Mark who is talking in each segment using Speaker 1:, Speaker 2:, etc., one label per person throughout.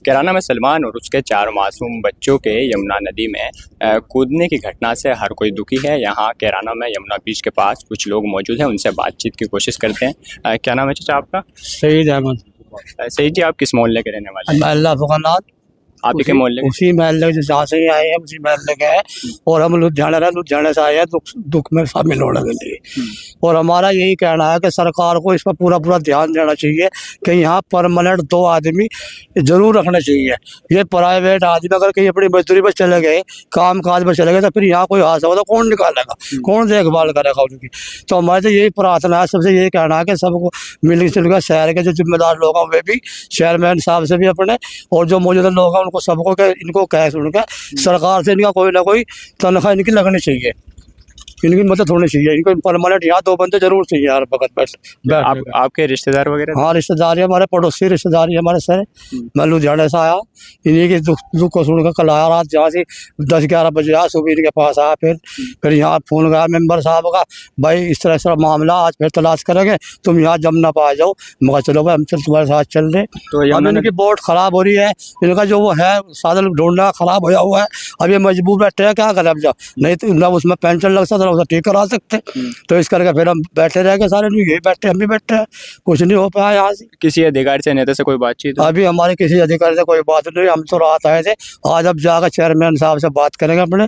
Speaker 1: कैराना में सलमान और उसके 4 मासूम बच्चों के यमुना नदी में कूदने की घटना से हर कोई दुखी है। यहाँ कैराना में यमुना बीच के पास कुछ लोग मौजूद हैं, उनसे बातचीत की कोशिश करते हैं। क्या नाम है चाचा आपका?
Speaker 2: सईद अहमद।
Speaker 1: सही जी, आप किस मोहल्ले के रहने वाले हैं?
Speaker 2: महल्ला फुकनात,
Speaker 1: आप ही के मोहल्ले के?
Speaker 2: उसी महल्ले से जहाँ से ही आए हैं उसी महल्ले के हैं। और हम लुधियाना से आए हैं दुख में शामिल होने के लिए। और हमारा यही कहना है कि सरकार को इस पर पूरा ध्यान देना चाहिए कि यहाँ परमानेंट 2 आदमी जरूर रखने चाहिए। ये प्राइवेट आदमी अगर कहीं अपनी मजदूरी पर चले गए, काम काज पर चले गए, तो फिर यहाँ कोई हादसा हो तो कौन निकालेगा, कौन देखभाल करेगा उनकी? तो हमारे तो यही प्रार्थना है, सबसे यही कहना है कि सबको मिलजुल कर शहर के जो जिम्मेदार लोग हैं वे भी, चेयरमैन साहब से भी अपने, और जो मौजूदा लोग हैं उनको सबको इनको कह सुनकर सरकार से इनका कोई ना कोई तनख्वाह इनकी लगनी चाहिए, इनकी मदद होनी चाहिए। इनको परमानेंट यहाँ 2 बंदे जरूर चाहिए यार वक्त बैठ।
Speaker 1: आपके रिश्तेदार वगैरह?
Speaker 2: हाँ, रिश्तेदारी हमारे पड़ोसी रिश्तेदारी हमारे सर। मैं लुधियाना से आया, इन्हीं के दुख को सुनकर कल आया रात, जहाँ से 10-11 बजे आया, सुबह इनके पास आया। फिर यहाँ फोन गया मेंबर साहब का, भाई इस तरह मामला, आज फिर तलाश करेंगे, तुम यहाँ जमुना पर आ जाओ। मगर चलो भाई, हम तुम्हारे साथ चल रहे। तो इनकी बोट खराब हो रही है, इनका जो वो है साधन ढूंढना खराब होया हुआ है। अब ये मजबूर बैठे हैं, क्या करें अब? जा नहीं तो ना उसमें पेंशन लग सकता, उसे ठीक करा सकते। तो इस करके फिर हम बैठे रह गए, सारे यही बैठे, हम भी बैठे हैं, कुछ नहीं हो पाया यहाँ से।
Speaker 1: किसी अधिकारी से, नेता से कोई बातचीत?
Speaker 2: अभी हमारे किसी अधिकारी से कोई बात नहीं, हम तो रात आए थे। आज अब जाकर चेयरमैन साहब से बात करेंगे, अपने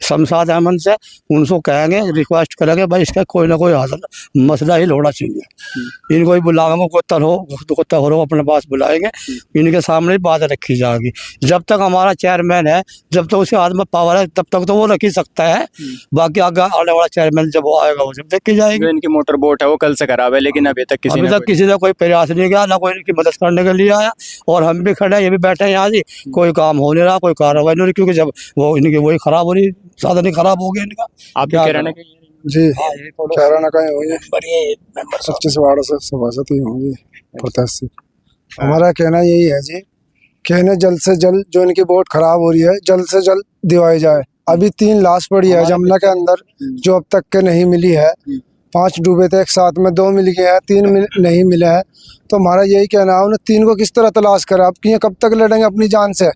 Speaker 2: शमशाद अहमद से, उनको कहेंगे, रिक्वेस्ट करेंगे भाई इसका कोई ना कोई मसला ही होना चाहिए। इनको ही बुलाएंगे, कुत्ता हो अपने पास बुलाएंगे, इनके सामने ही बात रखी जाएगी। जब तक हमारा चेयरमैन है, जब तक उसके हाथ में पावर है, तब तक तो वो रख ही सकता है। बाकी आगे आने वाला चेयरमैन जब वो आएगा, वो जब देखी जाएगी।
Speaker 1: जो इनकी मोटर बोट है वो कल से खराब है, लेकिन अभी तक किसी
Speaker 2: ने कोई प्रयास नहीं किया, ना कोई इनकी मदद करने के लिए आया। और हम भी खड़े हैं, ये भी बैठे हैं यहाँ जी, कोई काम हो नहीं रहा, कोई कार्रवाई नहीं हो रही, क्योंकि जब वो इनकी वही खराब हो रही, साधन ही खराब हो गया इनका।
Speaker 1: आप क्या कहना है?
Speaker 3: जी, कैराना का होंगे 25 वार्ड से सभासद होंगे प्रत्याशी। हमारा कहना यही है जी, कहने जल्द से जल्द जो इनकी बोट खराब हो रही है, जल्द से जल्द दिवाई जाए। अभी 3 लाश पड़ी है जमुना के अंदर, जो अब तक के नहीं मिली है। 5 डूबे थे एक साथ में, 2 मिल गए हैं, 3 नहीं मिले हैं। तो हमारा यही कहना है, उन्हें 3 को किस तरह तलाश करें? अब कि कब तक लड़ेंगे अपनी जान से?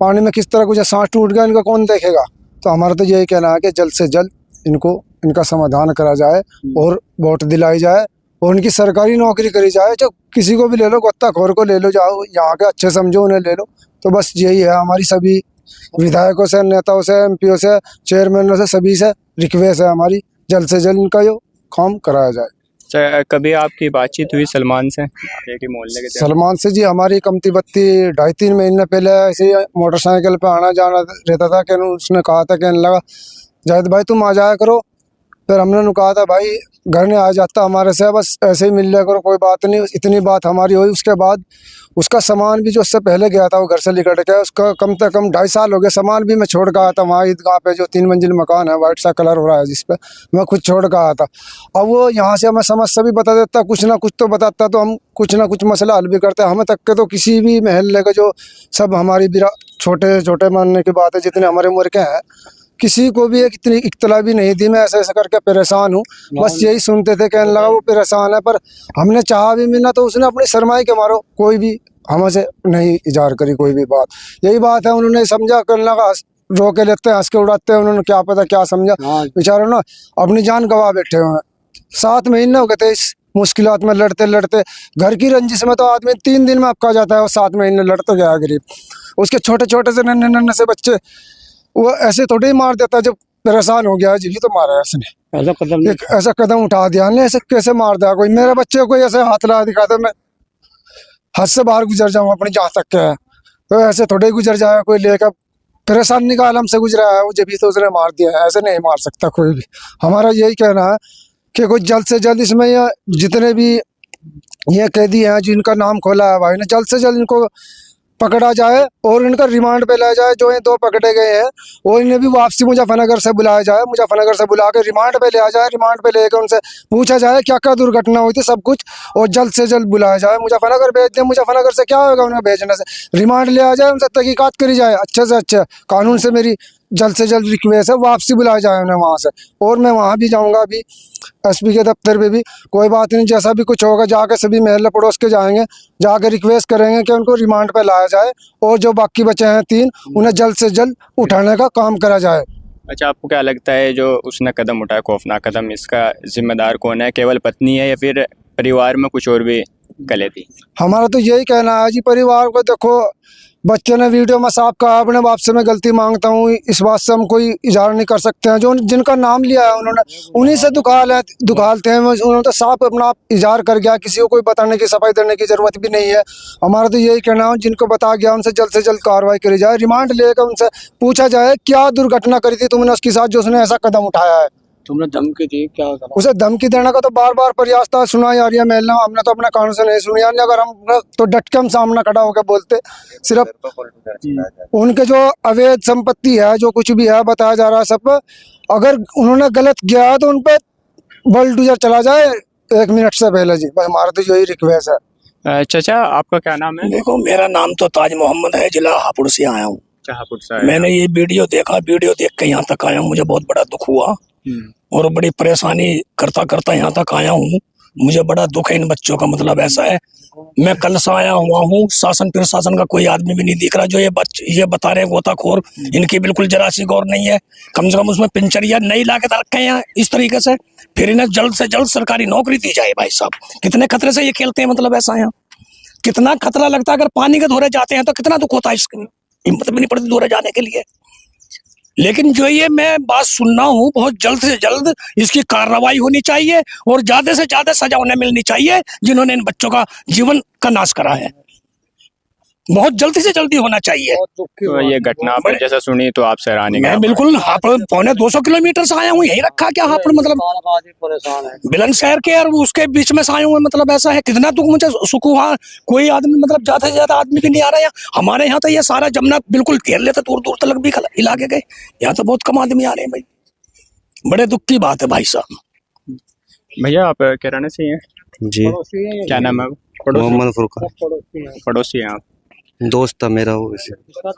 Speaker 3: पानी में किस तरह कुछ सांस टूट गया, इनका कौन देखेगा? तो हमारा तो यही कहना है कि जल्द से जल्द इनका समाधान करा जाए और वोट दिलाई जाए, और उनकी सरकारी नौकरी करी जाए। जो किसी को भी ले लो, गोत्ताखोर को ले लो, जाओ यहाँ के अच्छे समझो उन्हें ले लो। तो बस यही है हमारी सभी विधायकों से, नेताओं से, एमपीओ से, चेयरमैनों से, सभी से रिक्वेस्ट है हमारी, जल्द से जल्द इनका यो काम कराया जाए।
Speaker 1: कभी आपकी बातचीत हुई सलमान से? एक ही मोहल्ले के?
Speaker 3: सलमान से जी हमारी कमती बत्ती 2.5-3 महीने पहले ऐसे ही मोटरसाइकिल पे आना जाना रहता था। कि उसने कहा था, कहने लगा जाहिद भाई तुम आ जाया करो। फिर हमने कहा था भाई घर नहीं आ जाता हमारे से, बस ऐसे ही मिल लिया करो, कोई बात नहीं। इतनी बात हमारी हुई। उसके बाद उसका सामान भी जो उससे पहले गया था, वो घर से लेकर के, उसका कम से कम 2.5 साल हो गया, सामान भी मैं छोड़ के आया था वहाँ ईदगाह पे, जो 3 मंजिल मकान है, वाइट सा कलर हो रहा है जिस पे, मैं खुद छोड़ के आया था। अब वो यहाँ से हमें समस्या भी बता देता, कुछ ना कुछ तो बताता, तो हम कुछ ना कुछ मसला हल भी करते। हमें तक के तो किसी भी महल्ले के जो सब हमारी छोटे छोटे मानने की बात है, जितने हमारे उम्र के हैं, किसी को भी एक इतनी इत्तला भी नहीं दी। मैं ऐसे ऐसे करके परेशान हूँ, बस यही सुनते थे, कहने लगा वो परेशान है। पर हमने चाहा भी मिलना, तो उसने अपनी सरमाई के मारो कोई भी हमसे नहीं इजार करी कोई भी बात। यही बात है, उन्होंने समझा, कहने लगा रोके लेते हैं, हंस के उड़ाते हैं। उन्होंने क्या पता क्या समझा, बेचारे ना अपनी जान गंवा बैठे हुए हैं। 7 महीने हो गए थे इस मुश्किलात में लड़ते लड़ते। घर की रंजिश में तो आदमी 3 दिन में आपका जाता है, वो 7 महीने लड़ते गया गरीब। उसके छोटे छोटे से नन्हे से बच्चे वो ऐसे थोड़े ही मार देता, जब परेशान हो गया जी तो मारा इसने। ऐसा कदम उठा दिया ने, ऐसे कैसे मार दिया कोई? मेरे बच्चे को ऐसे हाथ लगा दिखाते, मैं हद से बाहर गुजर जाऊँ अपनी जहाँ तक के है। तो ऐसे थोड़े ही गुजर जाए कोई, लेकर परेशान निकाल हमसे गुजरा है वो, जब तो उसने मार दिया है। ऐसे नहीं मार सकता कोई भी। हमारा यही कहना है कि कोई जल्द से जल्द इसमें जितने भी ये कैदी हैं जिनका नाम खोला है भाई ने, जल्द से जल्द इनको पकड़ा जाए और इनका रिमांड पे लाया जाए। जो ये 2 पकड़े गए हैं, वो इन्हें भी वापसी मुजफ्फरनगर से बुलाया जाए, मुजफ्फरनगर से बुला के रिमांड पे लिया जाए। रिमांड पे लेकर उनसे पूछा जाए क्या क्या दुर्घटना हुई थी, सब कुछ, और जल्द से जल्द बुलाया जाए। मुजफ्फरनगर भेज दें, मुजफ्फरनगर से क्या होगा उन्हें भेजने से? रिमांड लिया जाए, उनसे तहकीकात करी जाए अच्छे से अच्छे। कानून से मेरी जल्द से जल्द रिक्वेस्ट है वापसी बुलाया जाए उन्हें वहाँ से। और मैं वहाँ भी जाऊँगा अभी एसपी के दफ्तर पे भी, कोई बात नहीं, जैसा भी कुछ होगा जाके सभी मोहल्ले पड़ोस के जाएंगे, जाके रिक्वेस्ट करेंगे कि उनको रिमांड पे लाया जाए और जो बाकी बचे हैं 3 उन्हें जल्द से जल्द उठाने का काम करा जाए।
Speaker 1: अच्छा, आपको क्या लगता है जो उसने कदम उठाया, खौफनाक कदम, इसका जिम्मेदार कौन है? केवल पत्नी है या फिर परिवार में कुछ और भी कले थी?
Speaker 3: हमारा तो यही कहना है जी, परिवार को देखो, बच्चे ने वीडियो में साफ कहा अपने बाप से मैं गलती मांगता हूँ, इस बात से हम कोई इजहार नहीं कर सकते हैं। जो जिनका नाम लिया है उन्होंने, उन्हीं से दुखालते हैं, उन्होंने तो साफ अपना इजहार कर गया, किसी को कोई बताने की सफाई देने की जरूरत भी नहीं है। हमारा तो यही कहना है, जिनको बता गया उनसे जल्द से जल्द कार्रवाई करी जाए, रिमांड लेकर उनसे पूछा जाए क्या दुर्घटना करी थी तुमने उसके साथ जो उसने ऐसा कदम उठाया है।
Speaker 2: तुमने धमकी दी क्या?
Speaker 3: उसे धमकी देने का तो बार बार प्रयास था, सुना यार ये महिला, हमने तो अपने कान से नहीं सुनी यार, अगर हम तो डट के हम सामने खड़ा होकर बोलते। सिर्फ उनके जो अवैध संपत्ति है, जो कुछ भी है बताया जा रहा है सब, अगर उन्होंने गलत किया है तो उन पे बुलडोजर चला जाए 1 मिनट से पहले जी, बस हमारा तो यही रिक्वेस्ट है।
Speaker 1: चाचा, आपका क्या नाम है?
Speaker 4: देखो, मेरा नाम तो ताज मोहम्मद है, जिला हापुड़ से आया हूँ।
Speaker 1: हापुड़ से?
Speaker 4: मैंने ये वीडियो देखा, वीडियो देख के यहाँ तक आया हूँ, मुझे बहुत बड़ा दुख हुआ और बड़ी परेशानी करता करता यहाँ तक आया हूँ। मुझे बड़ा दुख है इन बच्चों का। मतलब ऐसा है, मैं कल से आया हुआ हूँ, शासन प्रशासन का कोई आदमी भी नहीं दिख रहा। जो ये बता रहे गोताखोर, इनकी बिल्कुल जरा सी गौर नहीं है। कम से कम उसमें पिंचरिया नहीं ला के रखे हैं इस तरीके से। फिर इन्हें जल्द से जल्द सरकारी नौकरी दी जाए। भाई साहब, कितने खतरे से ये खेलते हैं, मतलब ऐसा है, कितना खतरा लगता है। अगर पानी के धोरे जाते हैं तो कितना दुख होता है, इसकी हिम्मत भी नहीं पड़ती धोरे जाने के लिए। लेकिन जो ये मैं बात सुनना हूँ, बहुत जल्द से जल्द इसकी कार्रवाई होनी चाहिए और ज्यादा से ज्यादा सजा उन्हें मिलनी चाहिए जिन्होंने इन बच्चों का जीवन का नाश करा है। बहुत जल्दी से जल्दी होना चाहिए।
Speaker 1: तो ये घटना पर जैसा सुनी तो आप सराहनीय।
Speaker 4: मैं बिल्कुल हापुड़ पौने 200 किलोमीटर से आया हूँ, यही रखा क्या हापुड़, मतलब बिलन शहर के और उसके बीच में से आया हूँ। मतलब ऐसा है, कितना दुख मुझे सुख हुआ। कोई आदमी, मतलब ज्यादा से ज्यादा आदमी भी नहीं आ रहा है हमारे यहाँ। तो ये सारा जमुना बिल्कुल घेर लेते, दूर दूर तक भी हिला के गए। यहाँ तो बहुत कम आदमी आ रहे हैं भाई, बड़े दुख की बात है भाई साहब।
Speaker 1: भैया, आप किराने से हैं?
Speaker 5: जी।
Speaker 1: क्या नाम है?
Speaker 5: मोहम्मद फुरकान।
Speaker 1: पड़ोसी हैं आप?
Speaker 5: दोस्त था मेरा वो, वैसे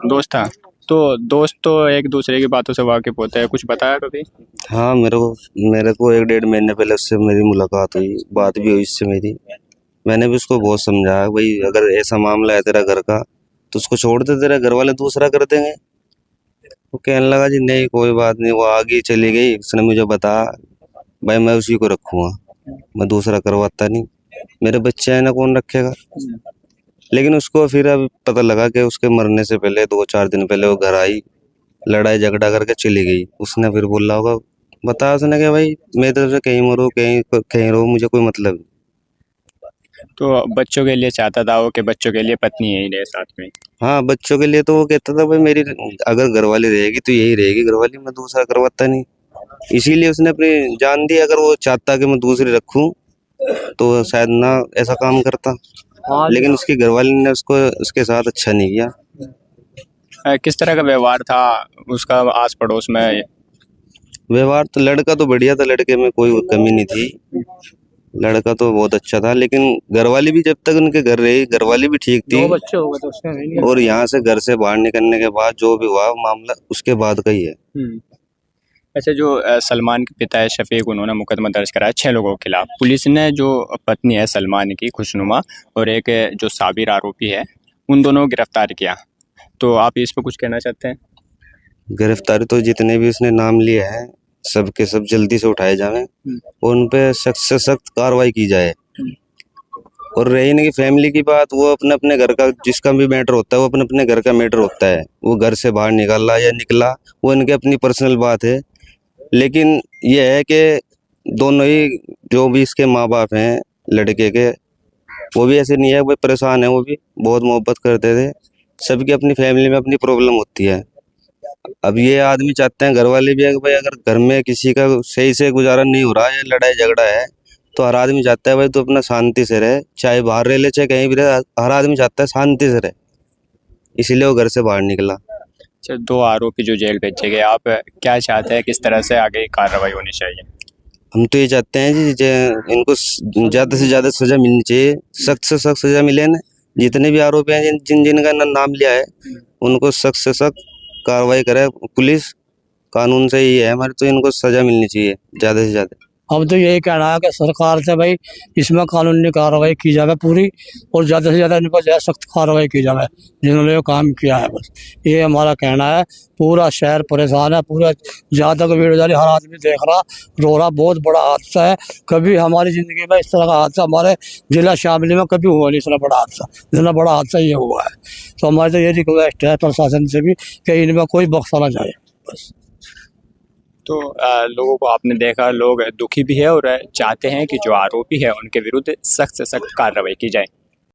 Speaker 1: दोस्त था? तो दोस्त तो एक दूसरे की बातों से वाकिफ होते हैं, कुछ बताया कभी?
Speaker 5: हाँ, मेरे को 1-1.5 महीने पहले उससे मेरी मुलाकात हुई, बात भी हुई इससे मेरी। मैंने भी उसको बहुत समझाया, भाई अगर ऐसा मामला है तेरा घर का तो उसको छोड़ दे, तेरे घर वाले दूसरा कर देंगे। वो कहने लगा जी नहीं कोई बात नहीं, वो आगे चली गई। उसने मुझे बताया भाई मैं उसी को रखूँगा, मैं दूसरा करवाता नहीं, मेरे बच्चे हैं ना, कौन रखेगा। लेकिन उसको फिर अब पता लगा कि उसके मरने से पहले 2-4 दिन पहले वो घर आई, लड़ाई झगड़ा करके चली गई। उसने फिर बोला होगा, बताया उसने कि भाई मेरी तरफ से कहीं मरो कहीं रहो, मुझे कोई मतलब नहीं।
Speaker 1: तो बच्चों के लिए चाहता था वो कि बच्चों के लिए पत्नी यही रहे साथ में?
Speaker 5: हाँ, बच्चों के लिए तो वो कहता था भाई मेरी अगर घरवाली रहेगी तो यही रहेगी घरवाली, मैं दूसरा करवाता नहीं। इसीलिए उसने अपनी जान दी। अगर वो चाहता कि मैं दूसरी रखूं तो शायद ना ऐसा काम करता। लेकिन उसकी घरवाली ने उसको उसके साथ अच्छा नहीं किया।
Speaker 1: किस तरह का व्यवहार था उसका आस पड़ोस में?
Speaker 5: व्यवहार तो लड़का तो बढ़िया था, लड़के में कोई कमी नहीं थी, लड़का तो बहुत अच्छा था। लेकिन घरवाली भी जब तक उनके घर रही, घरवाली भी ठीक थी। और यहाँ से घर से बाहर निकलने के बाद जो भी हुआ मामला उसके बाद का ही है।
Speaker 1: अच्छा, जो सलमान के पिता है शफीक, उन्होंने मुकदमा दर्ज कराया 6 लोगों के खिलाफ। पुलिस ने जो पत्नी है सलमान की, खुशनुमा, और एक जो साबिर आरोपी है, उन दोनों को गिरफ्तार किया। तो आप इस पर कुछ कहना चाहते हैं?
Speaker 5: गिरफ्तारी तो जितने भी उसने नाम लिए हैं सबके सब जल्दी से उठाए जाएं और उन पे सख्त से सख्त कार्रवाई की जाए। और रही नहीं कि फैमिली की बात, वो अपने अपने घर का जिसका भी मैटर होता है वो अपने अपने घर का मैटर होता है। वो घर से बाहर निकाला या निकला वो इनके अपनी पर्सनल बात है। लेकिन ये है कि दोनों ही जो भी इसके माँ बाप हैं लड़के के, वो भी ऐसे नहीं है, वो परेशान है, वो भी बहुत मोहब्बत करते थे। सबकी अपनी फैमिली में अपनी प्रॉब्लम होती है। अब ये आदमी चाहते हैं, घर वाले भी है कि भाई अगर घर में किसी का सही से गुजारा नहीं हो रहा है, लड़ाई झगड़ा है, तो हर आदमी चाहता है भाई तो अपना शांति से रहे, चाहे बाहर रह ले चाहे कहीं भी रहे, हर आदमी चाहता है शांति से रहे। इसीलिए वो घर से बाहर निकला।
Speaker 1: अच्छा, 2 आरोपी जो जेल भेजे गए, आप क्या चाहते हैं, किस तरह से आगे कार्रवाई होनी चाहिए?
Speaker 5: हम तो ये चाहते हैं जी इनको ज़्यादा से ज़्यादा सज़ा मिलनी चाहिए, सख्त से सख्त सज़ा मिले ना। जितने भी आरोपी हैं जिनका नाम लिया है उनको सख्त से सख्त कार्रवाई करे पुलिस कानून से ही है हमारे, तो इनको सजा मिलनी चाहिए ज़्यादा से ज़्यादा।
Speaker 2: हम तो यही कहना है कि सरकार से भाई इसमें कानूनी कार्रवाई की जाए पूरी, और ज़्यादा से ज़्यादा इन पर सख्त कार्रवाई की जाए जिन्होंने ये काम किया है। बस ये हमारा कहना है। पूरा शहर परेशान है, पूरा ज़्यादा का बेरोजगारी, हर आदमी देख रहा रो रहा। बहुत बड़ा हादसा है, कभी हमारी ज़िंदगी में इस तरह का हादसा हमारे जिला शामली में कभी हुआ नहीं। इतना बड़ा हादसा, जितना बड़ा हादसा ये हुआ है। तो हमारे तो ये रिक्वेस्ट है प्रशासन से भी कि इनमें कोई बख्शा ना जाए बस।
Speaker 1: तो लोगों को आपने देखा, लोग दुखी भी है और चाहते हैं कि जो आरोपी है उनके विरुद्ध सख्त से सख्त कार्रवाई की जाए।